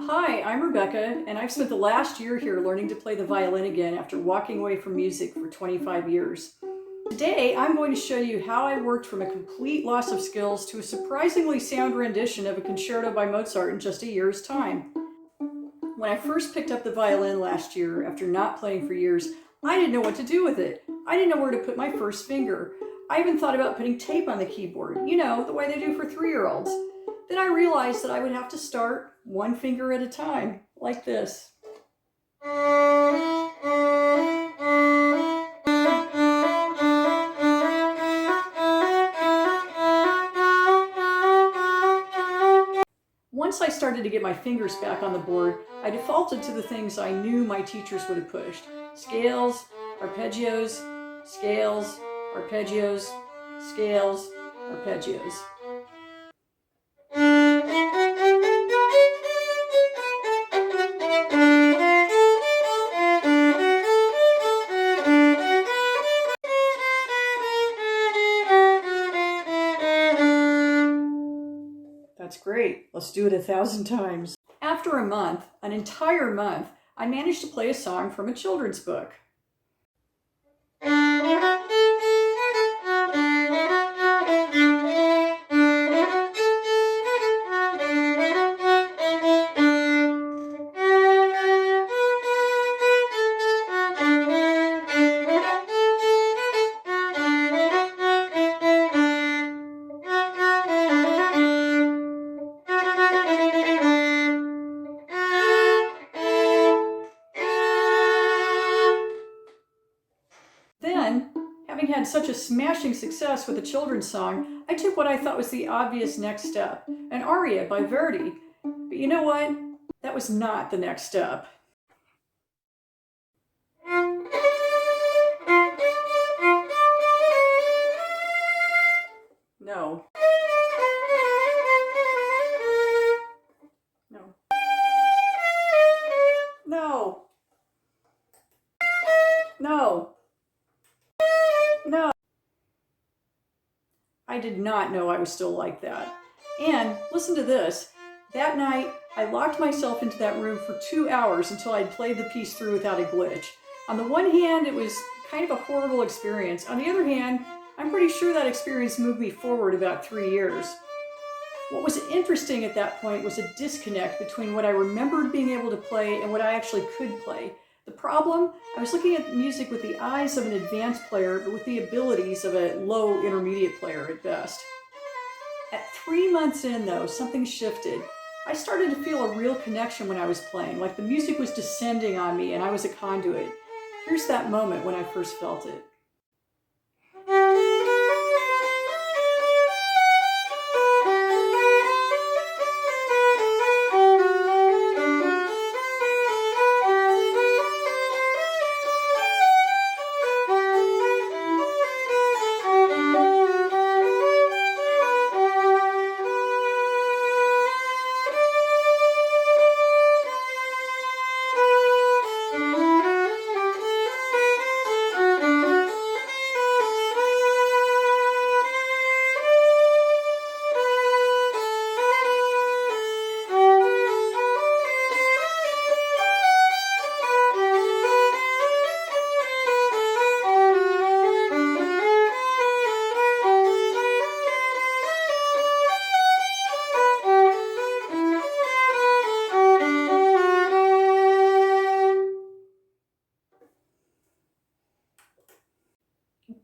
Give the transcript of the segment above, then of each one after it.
Hi, I'm Rebecca, and I've spent the last year here learning to play the violin again after walking away from music for 25 years. Today, I'm going to show you how I worked from a complete loss of skills to a surprisingly sound rendition of a concerto by Mozart in just a year's time. When I first picked up the violin last year, after not playing for years, I didn't know what to do with it. I didn't know where to put my first finger. I even thought about putting tape on the keyboard, the way they do for 3-year-olds. Then I realized that I would have to start one finger at a time, like this. Once I started to get my fingers back on the board, I defaulted to the things I knew my teachers would have pushed. Scales, arpeggios, scales, arpeggios, scales, arpeggios. That's great. Let's do it 1,000 times. After a month, an entire month, I managed to play a song from a children's book. Then, having had such a smashing success with a children's song, I took what I thought was the obvious next step, an aria by Verdi. But you know what? That was not the next step. No. No. No. No. No. I did not know I was still like that. And listen to this. That night, I locked myself into that room for 2 hours until I'd played the piece through without a glitch. On the one hand, it was kind of a horrible experience. On the other hand, I'm pretty sure that experience moved me forward about 3 years. What was interesting at that point was a disconnect between what I remembered being able to play and what I actually could play. The problem? I was looking at music with the eyes of an advanced player, but with the abilities of a low intermediate player at best. At 3 months in, though, something shifted. I started to feel a real connection when I was playing, like the music was descending on me and I was a conduit. Here's that moment when I first felt it.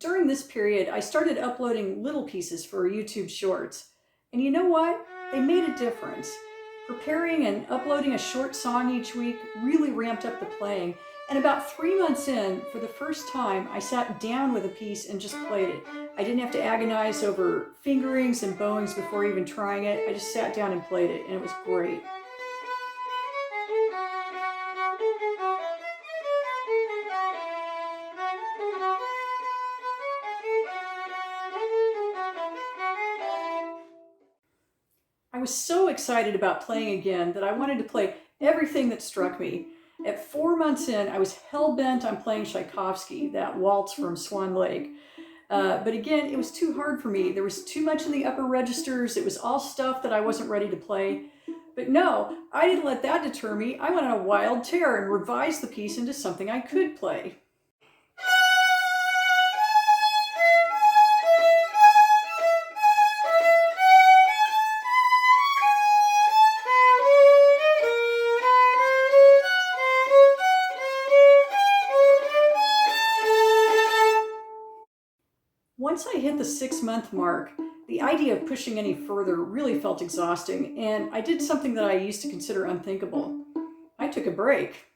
During this period, I started uploading little pieces for YouTube Shorts. And you know what? They made a difference. Preparing and uploading a short song each week really ramped up the playing. And about 3 months in, for the first time, I sat down with a piece and just played it. I didn't have to agonize over fingerings and bowings before even trying it. I just sat down and played it, and it was great. I was so excited about playing again that I wanted to play everything that struck me. At 4 months in, I was hell-bent on playing Tchaikovsky, that waltz from Swan Lake. But again, it was too hard for me. There was too much in the upper registers. It was all stuff that I wasn't ready to play. But no, I didn't let that deter me. I went on a wild tear and revised the piece into something I could play. Once I hit the 6-month mark, the idea of pushing any further really felt exhausting, and I did something that I used to consider unthinkable. I took a break.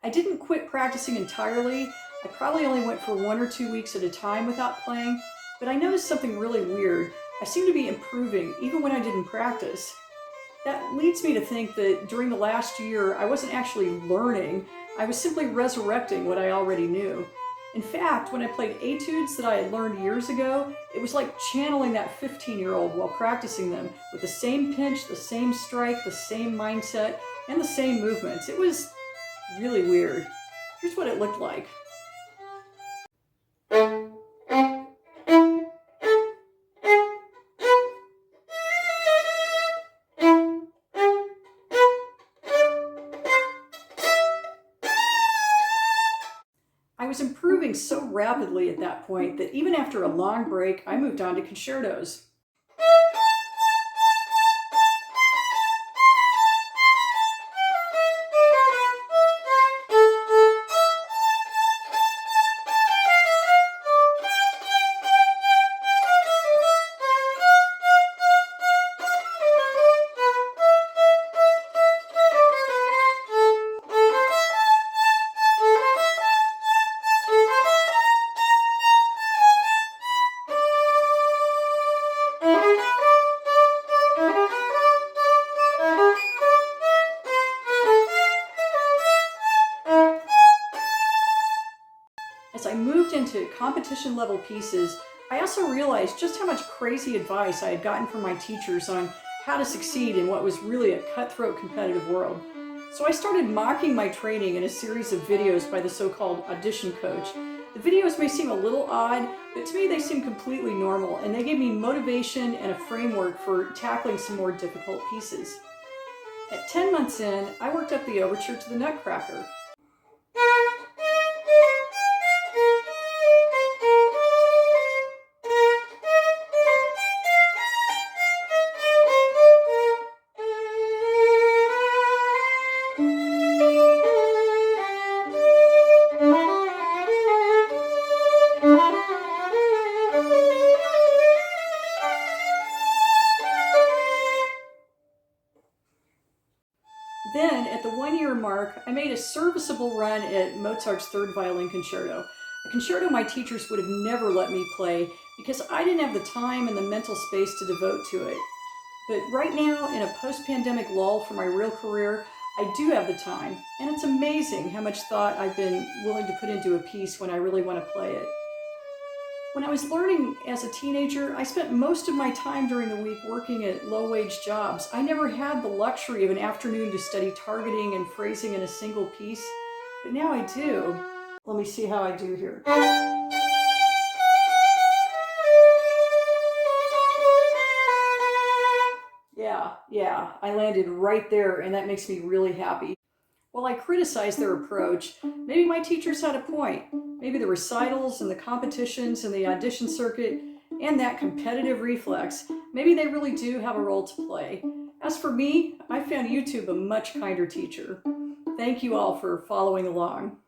I didn't quit practicing entirely. I probably only went for 1 or 2 weeks at a time without playing, but I noticed something really weird. I seemed to be improving even when I didn't practice. That leads me to think that during the last year, I wasn't actually learning. I was simply resurrecting what I already knew. In fact, when I played etudes that I had learned years ago, it was like channeling that 15-year-old while practicing them with the same pinch, the same strike, the same mindset, and the same movements. It was really weird. Here's what it looked like. I was improving so rapidly at that point that even after a long break, I moved on to concertos. As I moved into competition level pieces, I also realized just how much crazy advice I had gotten from my teachers on how to succeed in what was really a cutthroat competitive world. So I started mocking my training in a series of videos by the so-called audition coach. The videos may seem a little odd, but to me they seem completely normal, and they gave me motivation and a framework for tackling some more difficult pieces. At 10 months in, I worked up the overture to the Nutcracker. Then, at the 1-year mark, I made a serviceable run at Mozart's Third Violin Concerto, a concerto my teachers would have never let me play because I didn't have the time and the mental space to devote to it. But right now, in a post-pandemic lull for my real career, I do have the time, and it's amazing how much thought I've been willing to put into a piece when I really want to play it. When I was learning as a teenager, I spent most of my time during the week working at low-wage jobs. I never had the luxury of an afternoon to study targeting and phrasing in a single piece, but now I do. Let me see how I do here. Yeah, I landed right there, and that makes me really happy. While I criticize their approach, maybe my teachers had a point. Maybe the recitals and the competitions and the audition circuit and that competitive reflex, maybe they really do have a role to play. As for me, I found YouTube a much kinder teacher. Thank you all for following along.